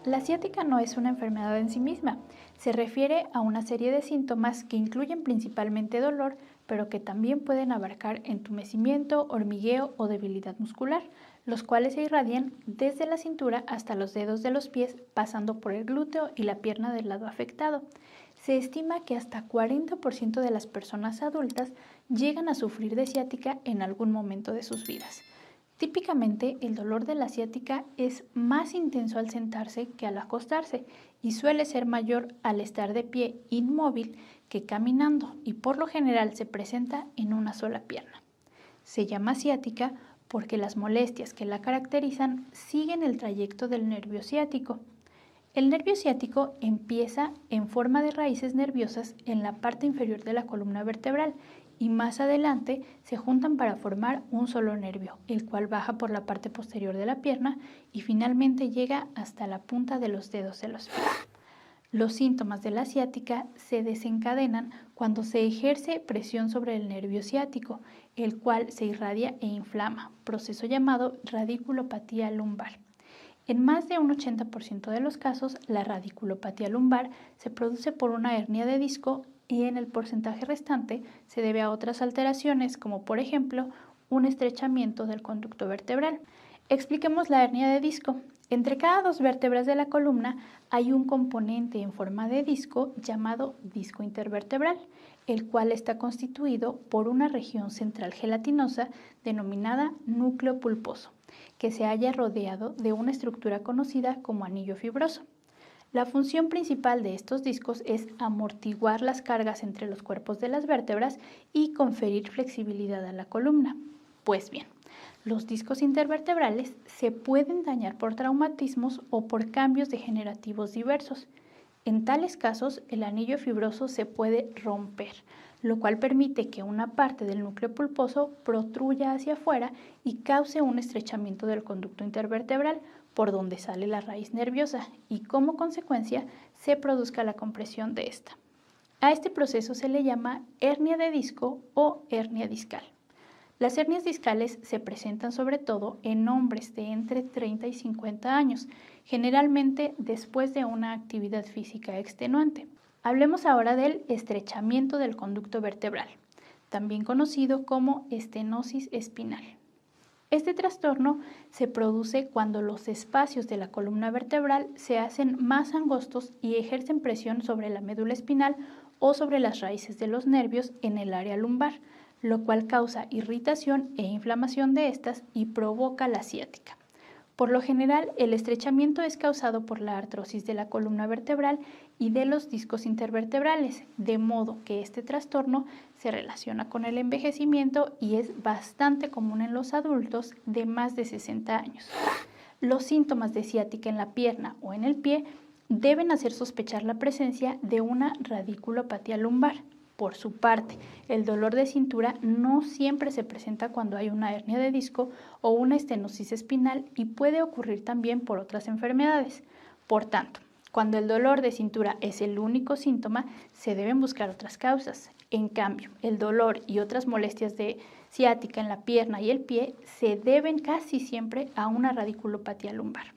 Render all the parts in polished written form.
La ciática no es una enfermedad en sí misma, se refiere a una serie de síntomas que incluyen principalmente dolor, pero que también pueden abarcar entumecimiento, hormigueo o debilidad muscular, los cuales se irradian desde la cintura hasta los dedos de los pies, pasando por el glúteo y la pierna del lado afectado. Se estima que hasta 40% de las personas adultas llegan a sufrir de ciática en algún momento de sus vidas. Típicamente, el dolor de la ciática es más intenso al sentarse que al acostarse y suele ser mayor al estar de pie inmóvil que caminando y por lo general se presenta en una sola pierna. Se llama ciática porque las molestias que la caracterizan siguen el trayecto del nervio ciático. El nervio ciático empieza en forma de raíces nerviosas en la parte inferior de la columna vertebral y más adelante se juntan para formar un solo nervio, el cual baja por la parte posterior de la pierna y finalmente llega hasta la punta de los dedos de los pies. Los síntomas de la ciática se desencadenan cuando se ejerce presión sobre el nervio ciático, el cual se irradia e inflama, proceso llamado radiculopatía lumbar. En más de un 80% de los casos, la radiculopatía lumbar se produce por una hernia de disco y en el porcentaje restante se debe a otras alteraciones como por ejemplo un estrechamiento del conducto vertebral. Expliquemos la hernia de disco. Entre cada dos vértebras de la columna hay un componente en forma de disco llamado disco intervertebral, el cual está constituido por una región central gelatinosa denominada núcleo pulposo, que se halla rodeado de una estructura conocida como anillo fibroso. La función principal de estos discos es amortiguar las cargas entre los cuerpos de las vértebras y conferir flexibilidad a la columna. Pues bien, los discos intervertebrales se pueden dañar por traumatismos o por cambios degenerativos diversos. En tales casos, el anillo fibroso se puede romper, lo cual permite que una parte del núcleo pulposo protruya hacia afuera y cause un estrechamiento del conducto intervertebral por donde sale la raíz nerviosa y como consecuencia se produzca la compresión de esta. A este proceso se le llama hernia de disco o hernia discal. Las hernias discales se presentan sobre todo en hombres de entre 30 y 50 años, generalmente después de una actividad física extenuante. Hablemos ahora del estrechamiento del conducto vertebral, también conocido como estenosis espinal. Este trastorno se produce cuando los espacios de la columna vertebral se hacen más angostos y ejercen presión sobre la médula espinal o sobre las raíces de los nervios en el área lumbar, lo cual causa irritación e inflamación de estas y provoca la ciática. Por lo general, el estrechamiento es causado por la artrosis de la columna vertebral y de los discos intervertebrales, de modo que este trastorno se relaciona con el envejecimiento y es bastante común en los adultos de más de 60 años. Los síntomas de ciática en la pierna o en el pie deben hacer sospechar la presencia de una radiculopatía lumbar. Por su parte, el dolor de cintura no siempre se presenta cuando hay una hernia de disco o una estenosis espinal y puede ocurrir también por otras enfermedades. Por tanto, cuando el dolor de cintura es el único síntoma, se deben buscar otras causas. En cambio, el dolor y otras molestias de ciática en la pierna y el pie se deben casi siempre a una radiculopatía lumbar.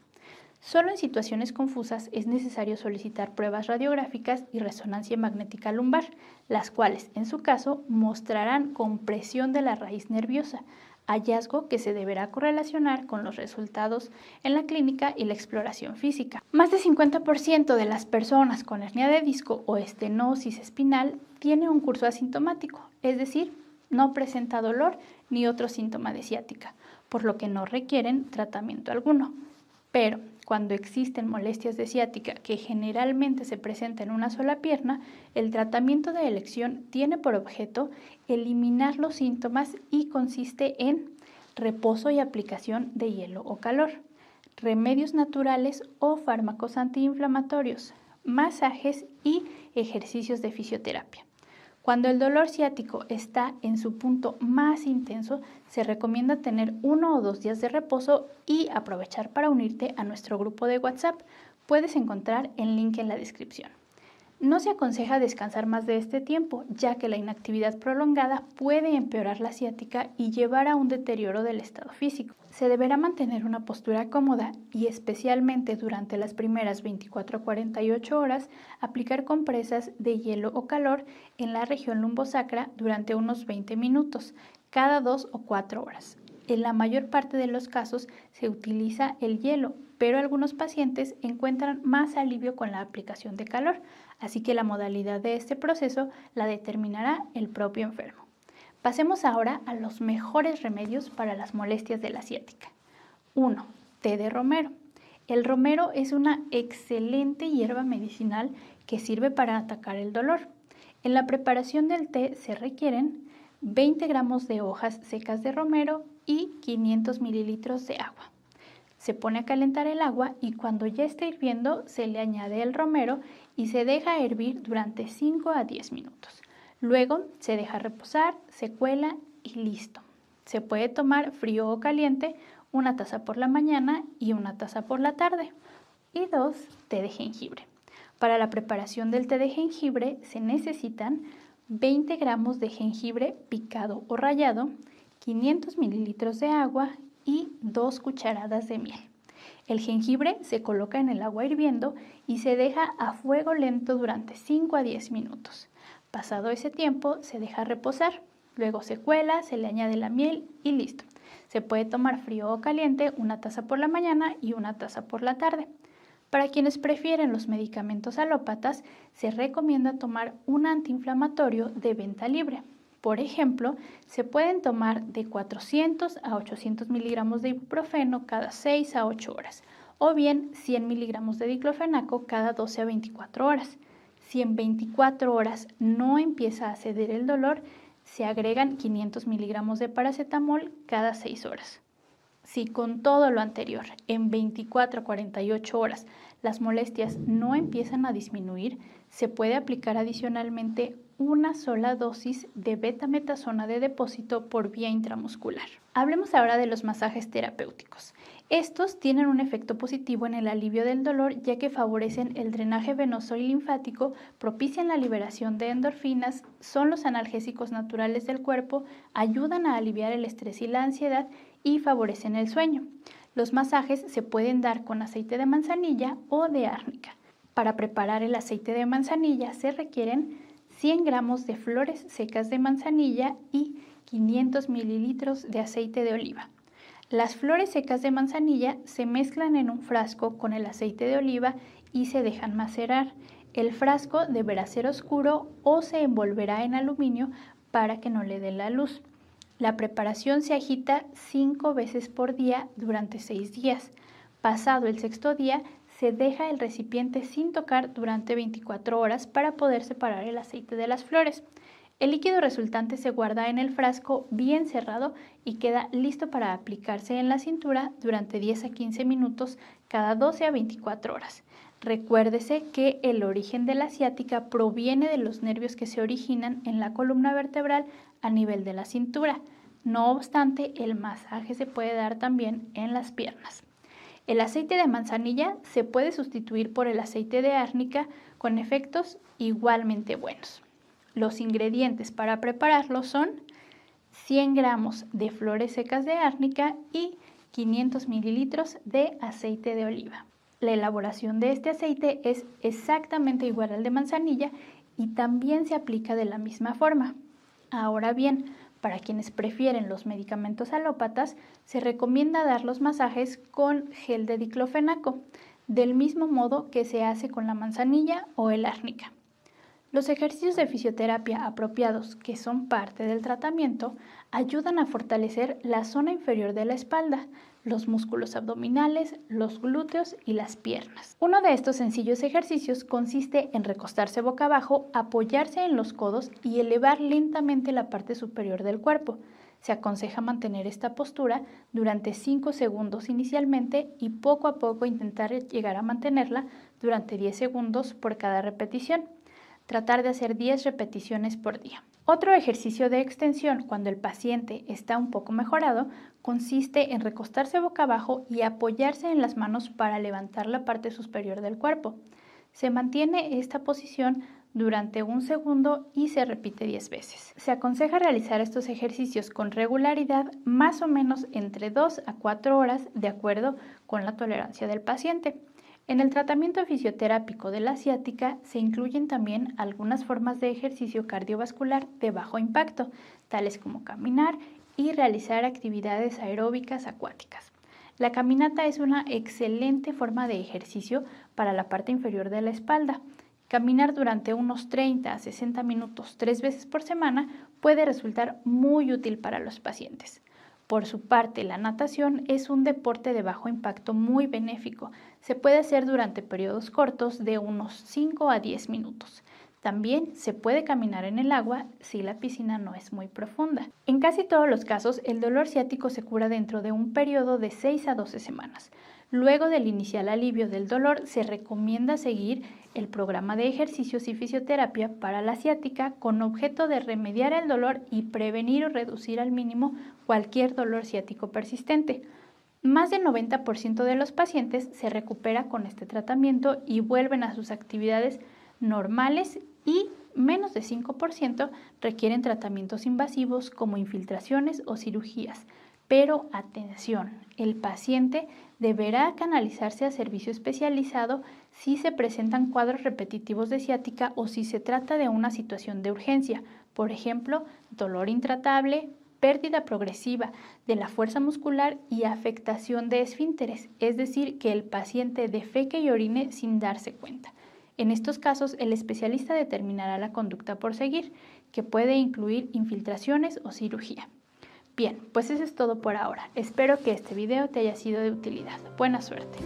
Solo en situaciones confusas es necesario solicitar pruebas radiográficas y resonancia magnética lumbar, las cuales, en su caso, mostrarán compresión de la raíz nerviosa, hallazgo que se deberá correlacionar con los resultados en la clínica y la exploración física. Más del 50% de las personas con hernia de disco o estenosis espinal tiene un curso asintomático, es decir, no presenta dolor ni otro síntoma de ciática, por lo que no requieren tratamiento alguno. Pero cuando existen molestias de ciática que generalmente se presentan en una sola pierna, el tratamiento de elección tiene por objeto eliminar los síntomas y consiste en reposo y aplicación de hielo o calor, remedios naturales o fármacos antiinflamatorios, masajes y ejercicios de fisioterapia. Cuando el dolor ciático está en su punto más intenso, se recomienda tener 1 o 2 días de reposo y aprovechar para unirte a nuestro grupo de WhatsApp. Puedes encontrar el link en la descripción. No se aconseja descansar más de este tiempo, ya que la inactividad prolongada puede empeorar la ciática y llevar a un deterioro del estado físico. Se deberá mantener una postura cómoda y especialmente durante las primeras 24 a 48 horas, aplicar compresas de hielo o calor en la región lumbosacra durante unos 20 minutos, cada 2 o 4 horas. En la mayor parte de los casos se utiliza el hielo, pero algunos pacientes encuentran más alivio con la aplicación de calor, así que la modalidad de este proceso la determinará el propio enfermo. Pasemos ahora a los mejores remedios para las molestias de la ciática. 1. Té de romero. El romero es una excelente hierba medicinal que sirve para atacar el dolor. En la preparación del té se requieren 20 gramos de hojas secas de romero y 500 mililitros de agua. Se pone a calentar el agua y cuando ya esté hirviendo se le añade el romero y se deja hervir durante 5 a 10 minutos. Luego se deja reposar, se cuela y listo. Se puede tomar frío o caliente, una taza por la mañana y una taza por la tarde. Y 2. Té de jengibre. Para la preparación del té de jengibre se necesitan 20 gramos de jengibre picado o rallado, 500 mililitros de agua y 2 cucharadas de miel. El jengibre se coloca en el agua hirviendo y se deja a fuego lento durante 5 a 10 minutos. Pasado ese tiempo se deja reposar, luego se cuela, se le añade la miel y listo. Se puede tomar frío o caliente, una taza por la mañana y una taza por la tarde. Para quienes prefieren los medicamentos alópatas, se recomienda tomar un antiinflamatorio de venta libre. Por ejemplo, se pueden tomar de 400 a 800 miligramos de ibuprofeno cada 6 a 8 horas, o bien 100 miligramos de diclofenaco cada 12 a 24 horas. Si en 24 horas no empieza a ceder el dolor, se agregan 500 miligramos de paracetamol cada 6 horas. Si con todo lo anterior, en 24 a 48 horas, las molestias no empiezan a disminuir, se puede aplicar adicionalmente una sola dosis de betametasona de depósito por vía intramuscular. Hablemos ahora de los masajes terapéuticos. Estos tienen un efecto positivo en el alivio del dolor ya que favorecen el drenaje venoso y linfático, propician la liberación de endorfinas, son los analgésicos naturales del cuerpo, ayudan a aliviar el estrés y la ansiedad y favorecen el sueño. Los masajes se pueden dar con aceite de manzanilla o de árnica. Para preparar el aceite de manzanilla se requieren 100 gramos de flores secas de manzanilla y 500 mililitros de aceite de oliva. Las flores secas de manzanilla se mezclan en un frasco con el aceite de oliva y se dejan macerar. El frasco deberá ser oscuro o se envolverá en aluminio para que no le dé la luz. La preparación se agita 5 veces por día durante 6 días. Pasado el 6º día, se deja el recipiente sin tocar durante 24 horas para poder separar el aceite de las flores. El líquido resultante se guarda en el frasco bien cerrado y queda listo para aplicarse en la cintura durante 10 a 15 minutos cada 12 a 24 horas. Recuérdese que el origen de la ciática proviene de los nervios que se originan en la columna vertebral a nivel de la cintura. No obstante, el masaje se puede dar también en las piernas. El aceite de manzanilla se puede sustituir por el aceite de árnica con efectos igualmente buenos. Los ingredientes para prepararlo son 100 gramos de flores secas de árnica y 500 mililitros de aceite de oliva. La elaboración de este aceite es exactamente igual al de manzanilla y también se aplica de la misma forma. Ahora bien, para quienes prefieren los medicamentos alópatas, se recomienda dar los masajes con gel de diclofenaco, del mismo modo que se hace con la manzanilla o el árnica. Los ejercicios de fisioterapia apropiados, que son parte del tratamiento, ayudan a fortalecer la zona inferior de la espalda, los músculos abdominales, los glúteos y las piernas. Uno de estos sencillos ejercicios consiste en recostarse boca abajo, apoyarse en los codos y elevar lentamente la parte superior del cuerpo. Se aconseja mantener esta postura durante 5 segundos inicialmente y poco a poco intentar llegar a mantenerla durante 10 segundos por cada repetición. Tratar de hacer 10 repeticiones por día. Otro ejercicio de extensión cuando el paciente está un poco mejorado consiste en recostarse boca abajo y apoyarse en las manos para levantar la parte superior del cuerpo. Se mantiene esta posición durante 1 segundo y se repite 10 veces. Se aconseja realizar estos ejercicios con regularidad, más o menos entre 2 a 4 horas, de acuerdo con la tolerancia del paciente. En el tratamiento fisioterápico de la ciática se incluyen también algunas formas de ejercicio cardiovascular de bajo impacto, tales como caminar y realizar actividades aeróbicas acuáticas. La caminata es una excelente forma de ejercicio para la parte inferior de la espalda. Caminar durante unos 30 a 60 minutos 3 veces por semana puede resultar muy útil para los pacientes. Por su parte, la natación es un deporte de bajo impacto muy benéfico. Se puede hacer durante periodos cortos de unos 5 a 10 minutos. También se puede caminar en el agua si la piscina no es muy profunda. En casi todos los casos, el dolor ciático se cura dentro de un periodo de 6 a 12 semanas. Luego del inicial alivio del dolor, se recomienda seguir el programa de ejercicios y fisioterapia para la ciática con objeto de remediar el dolor y prevenir o reducir al mínimo cualquier dolor ciático persistente. Más del 90% de los pacientes se recupera con este tratamiento y vuelven a sus actividades normales y menos de 5% requieren tratamientos invasivos como infiltraciones o cirugías. Pero atención, el paciente deberá canalizarse a servicio especializado si se presentan cuadros repetitivos de ciática o si se trata de una situación de urgencia, por ejemplo, dolor intratable, pérdida progresiva de la fuerza muscular y afectación de esfínteres, es decir, que el paciente defeque y orine sin darse cuenta. En estos casos, el especialista determinará la conducta por seguir, que puede incluir infiltraciones o cirugía. Bien, pues eso es todo por ahora. Espero que este video te haya sido de utilidad. Buena suerte.